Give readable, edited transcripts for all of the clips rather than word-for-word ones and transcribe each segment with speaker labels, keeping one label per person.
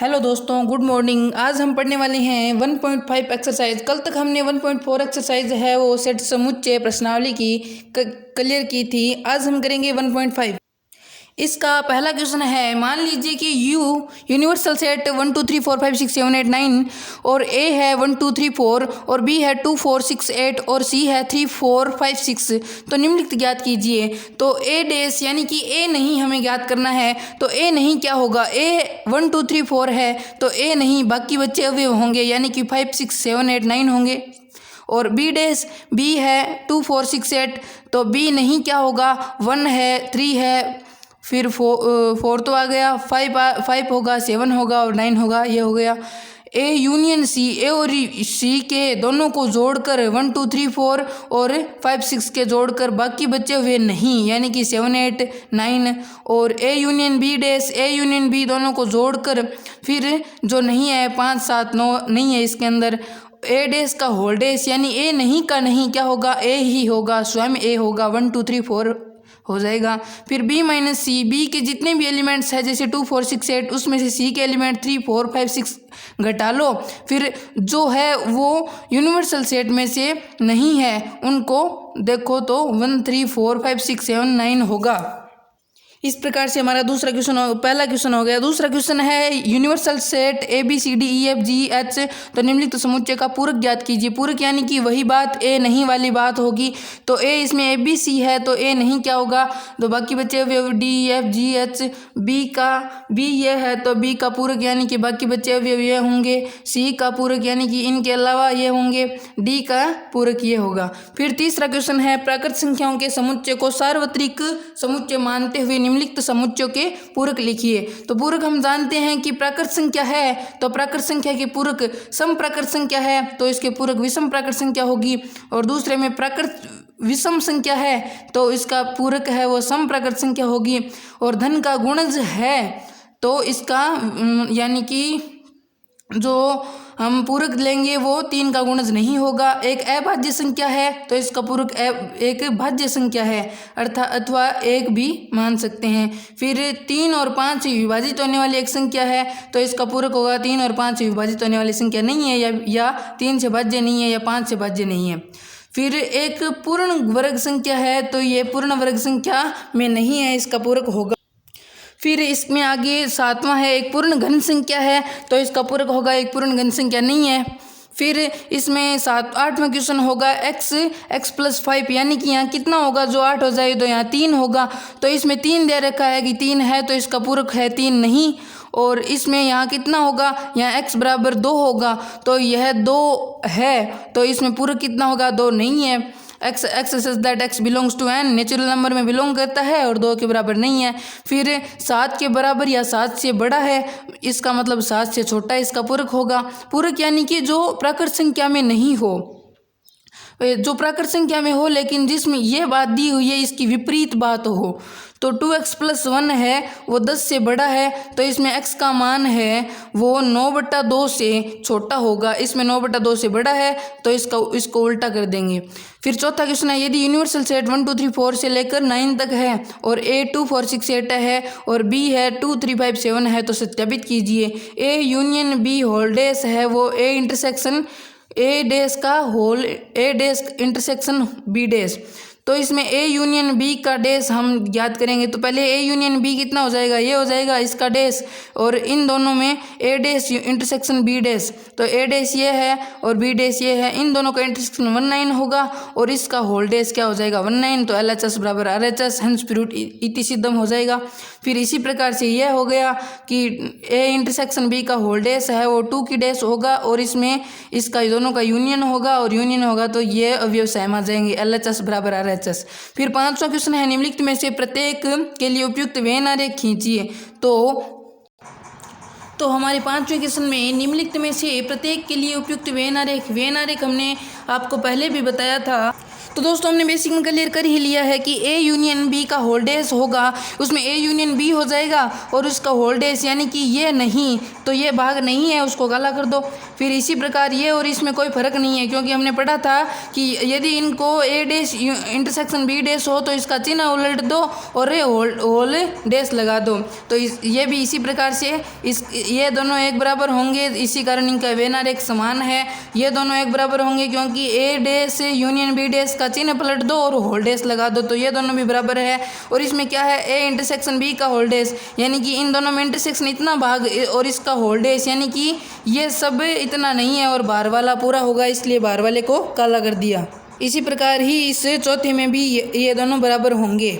Speaker 1: Hello दोस्तों, good morning. आज हम पढ़ने वाले हैं 1.5 एक्सरसाइज। कल तक हमने 1.4 एक्सरसाइज है वो सेट समुच्चय प्रश्नावली की क्लियर की थी। आज हम करेंगे 1.5। इसका पहला क्वेश्चन है, मान लीजिए कि यू यूनिवर्सल सेट 1 2 3 4 5 6 7 8 9 और ए है 1 2 3 4 और बी है 2 4 6 8 और सी है 3 4 5 6। तो निम्नलिखित ज्ञात कीजिए। तो ए डैश यानी कि ए नहीं हमें ज्ञात करना है। तो ए नहीं क्या होगा, ए 1 2 3 4 है तो ए नहीं, बाकी बच्चे अवयव होंगे यानी कि 5 6 7 8 9 होंगे। और बी डैश बी है 2 4 6 8 तो बी नहीं क्या होगा, 1 है 3 है फिर 4 तो आ गया, 5 होगा, 7 होगा और 9 होगा। ये हो गया। ए यूनियन सी, ए और सी के दोनों को जोड़कर 1 2 3 4 और 5 6 के जोड़कर बाकी बचे हुए नहीं यानी कि 7 8 9। और A union B dash, A union B दोनों को जोड़कर फिर जो नहीं है 5 7 9 नहीं है इसके अंदर। ए डैश का होल डैश यानी ए नहीं का नहीं क्या होगा, ए ही होगा, स्वयं ए होगा, 1 2 3 4 हो जाएगा। फिर बी माइनस सी, बी के जितने भी एलिमेंट्स है जैसे 2 4 6 8 उसमें से सी के एलिमेंट 3 4 5 6 घटा लो, फिर जो है वो यूनिवर्सल सेट में से नहीं है उनको देखो तो 1 3 4 5 6 7 9 होगा। इस प्रकार से हमारा पहला क्वेश्चन हो गया। दूसरा क्वेश्चन है, universal set A B C D E F G H तो निम्नलिखित समुच्चय का पूरक ज्ञात कीजिए। पूरक यानी कि वही बात ए नहीं वाली बात होगी। तो ए इसमें ए बी सी है तो ए नहीं क्या होगा, तो बाकी बचे अवयव D F G H. B का बी ये है तो बी का पूरक यानी कि बाकी बचे अवयव ये होंगे। सी का पूरक यानी कि इनके अलावा ये होंगे। डी का पूरक ये होगा। फिर तीसरा क्वेश्चन है, प्राकृत संख्याओं के समुच्चय को सार्वत्रिक समुच्चय मानते हुए निम्नलिखित समुच्चयों के पूरक लिखिए। तो पूरक हम जानते हैं कि प्राकृत संख्या है तो प्राकृत संख्या के पूरक सम प्राकृत संख्या है तो इसके पूरक विषम प्राकृत संख्या होगी। और दूसरे में प्राकृत विषम संख्या है तो इसका पूरक है वो सम प्राकृत संख्या होगी। और धन का गुणज है तो इसका यानी कि जो हम पूरक लेंगे वो 3 का गुणज नहीं होगा। एक अभाज्य संख्या है तो इसका पूरक एक भाज्य संख्या है अथवा एक भी मान सकते हैं। फिर 3 और 5 से विभाजित होने वाली एक संख्या है तो इसका पूरक होगा 3 और 5 से विभाजित होने वाली संख्या नहीं है या 3 से भाज्य नहीं है या 5 से भाज्य नहीं है। फिर एक पूर्ण वर्ग संख्या है तो ये पूर्ण वर्ग संख्या में नहीं है, इसका पूरक होगा। फिर इसमें आगे 7वां है, एक पूर्ण घन संख्या है तो इसका पूरक होगा एक पूर्ण घन संख्या नहीं है। फिर इसमें 8वां क्वेश्चन होगा, x + 5 यानी कि यहाँ कितना होगा, जो 8 हो जाए तो यहाँ 3 होगा। तो इसमें 3 दे रखा है कि 3 है तो इसका पूरक है 3 नहीं। और इसमें यहाँ कितना होगा, यहाँ x = 2 होगा तो यह 2 है तो इसमें पूरक कितना होगा, 2 नहीं है। x such that x belongs to n, natural number में बिलोंग करता है और 2 के बराबर नहीं है। फिर 7 के बराबर या 7 से बड़ा है, इसका मतलब 7 से छोटा है, इसका पूरक होगा। पूरक यानी कि जो प्राकृत संख्या में नहीं हो, जो प्राकृत संख्या में हो लेकिन जिसमें ये बात दी हुई है इसकी विपरीत बात हो। तो 2x + 1 है वो 10 से बड़ा है तो इसमें x का मान है वो 9/2 से छोटा होगा, इसमें 9/2 से बड़ा है तो इसको उल्टा कर देंगे। फिर चौथा क्वेश्चन है, यदि यूनिवर्सल सेट 1 2 3 4 से लेकर 9 तक है और a 2 4 6 8 है और b है 2 3 5 7 है तो सत्यापित कीजिए। a union b whole dash है वो a इंटरसेक्शन ए डैश का whole A dash intersection B dash. तो इसमें ए यूनियन बी का डैश हम ज्ञात करेंगे। तो पहले ए यूनियन बी कितना हो जाएगा, ये हो जाएगा इसका डैश और इन दोनों में ए डैश इंटरसेक्शन बी डैश। तो ए डैश ये है और बी डैश ये है, इन दोनों का इंटरसेक्शन 19 होगा और इसका होल डैश क्या हो जाएगा 19। तो LHS = RHS, हंस फ्रूट इति सिद्धम हो जाएगा। फिर इसी प्रकार से यह हो गया कि ए इंटरसेक्शन बी का होल डैश है वो 2 की डैश होगा और इसमें इसका दोनों का यूनियन होगा और यूनियन होगा तो ये अवयव सहम आ जाएंगे, LHS = RHS। फिर 5वां क्वेश्चन है, निम्नलिखित में से प्रत्येक के लिए उपयुक्त वेन आरेख खींचिए। तो हमारे 5वें क्वेश्चन में निम्नलिखित में से प्रत्येक के लिए उपयुक्त वेन आरेख हमने आपको पहले भी बताया था। तो दोस्तों हमने बेसिक में क्लियर कर ही लिया है कि ए यूनियन बी का होल डैश होगा, उसमें ए यूनियन बी हो जाएगा और उसका होल डैश यानी कि ये नहीं तो ये भाग नहीं है उसको काला कर दो। फिर इसी प्रकार ये और इसमें कोई फ़र्क नहीं है, क्योंकि हमने पढ़ा था कि यदि इनको ए डैश इंटरसेक्शन बी डैश हो तो इसका चिन्ह उलट दो और ये होल डैश लगा दो। तो ये भी इसी प्रकार से ये दोनों एक बराबर होंगे, इसी कारण इनका वेना रेख समान है। ये दोनों एक बराबर होंगे क्योंकि ए डैश यूनियन बी डैश का चिन्ह पलट दो और होल डैश लगा दो, तो ये दोनों भी बराबर है। और इसमें क्या है, ए इंटरसेक्शन बी का होल डैश, यानी कि इन दोनों में इंटरसेक्शन इतना भाग और इसका होल डैश, यानी कि ये सब इतना नहीं है और बाहर वाला पूरा होगा, इसलिए बाहर वाले को काला कर दिया। इसी प्रकार ही इस चौथे में भी ये दोनों बराबर होंगे।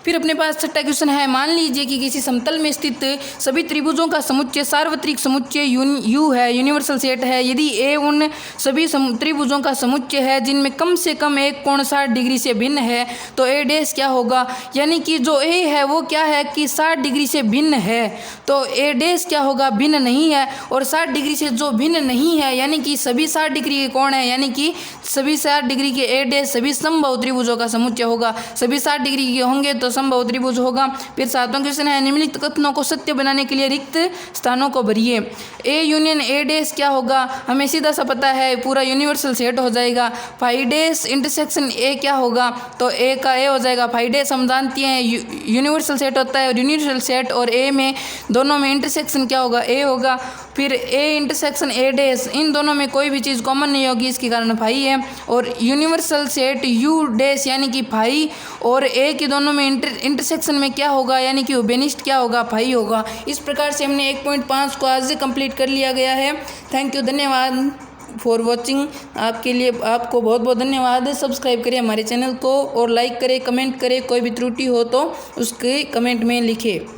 Speaker 1: फिर अपने पास छठा क्वेश्चन है, मान लीजिए कि किसी समतल में स्थित सभी त्रिभुजों का समुच्चय सार्वत्रिक समुच्चय यू है, यूनिवर्सल सेट है। यदि ए उन सभी त्रिभुजों का समुच्चय है जिनमें कम से कम एक कोण 60 डिग्री से भिन्न है, तो ए डैश क्या होगा, यानी कि जो ए है वो क्या है कि 60 डिग्री से भिन्न है, तो ए डैश क्या होगा, भिन्न नहीं है। और 60 डिग्री से जो भिन्न नहीं है यानी कि सभी 60 डिग्री के कोण है, यानी कि सभी 60 डिग्री के ए डैश सभी समबाहु त्रिभुजों का समुच्चय होगा। सभी 60 डिग्री के होंगे तो समबाहु त्रिभुज होगा। फिर सातवां क्वेश्चन है, निम्नलिखित कथनों को सत्य बनाने के लिए रिक्त स्थानों को भरिए। ए यूनियन ए डैश क्या होगा, हमें सीधा सा पता है, पूरा यूनिवर्सल सेट हो जाएगा। फाई डैश इंटरसेक्शन ए क्या होगा, तो ए का ए हो जाएगा। फाई डैश हम जानते हैं यूनिवर्सल सेट होता है, और यूनिवर्सल सेट और ए में दोनों में इंटरसेक्शन क्या होगा, ए होगा। फिर ए इंटरसेक्शन ए डैश, इन दोनों में कोई भी चीज़ कॉमन नहीं होगी, इसके कारण फाई है। और यूनिवर्सल सेट यू डैश यानी कि फाई और ए के दोनों में इंटरसेक्शन में क्या होगा, यानी कि उभयनिष्ठ क्या होगा, फाई होगा। इस प्रकार से हमने 1.5 को आज कंप्लीट कर लिया गया है। थैंक यू, धन्यवाद फॉर वॉचिंग। आपके लिए आपको बहुत बहुत धन्यवाद। सब्सक्राइब करें हमारे चैनल को और लाइक करें, कमेंट करें, कोई भी त्रुटि हो तो उसके कमेंट में लिखें।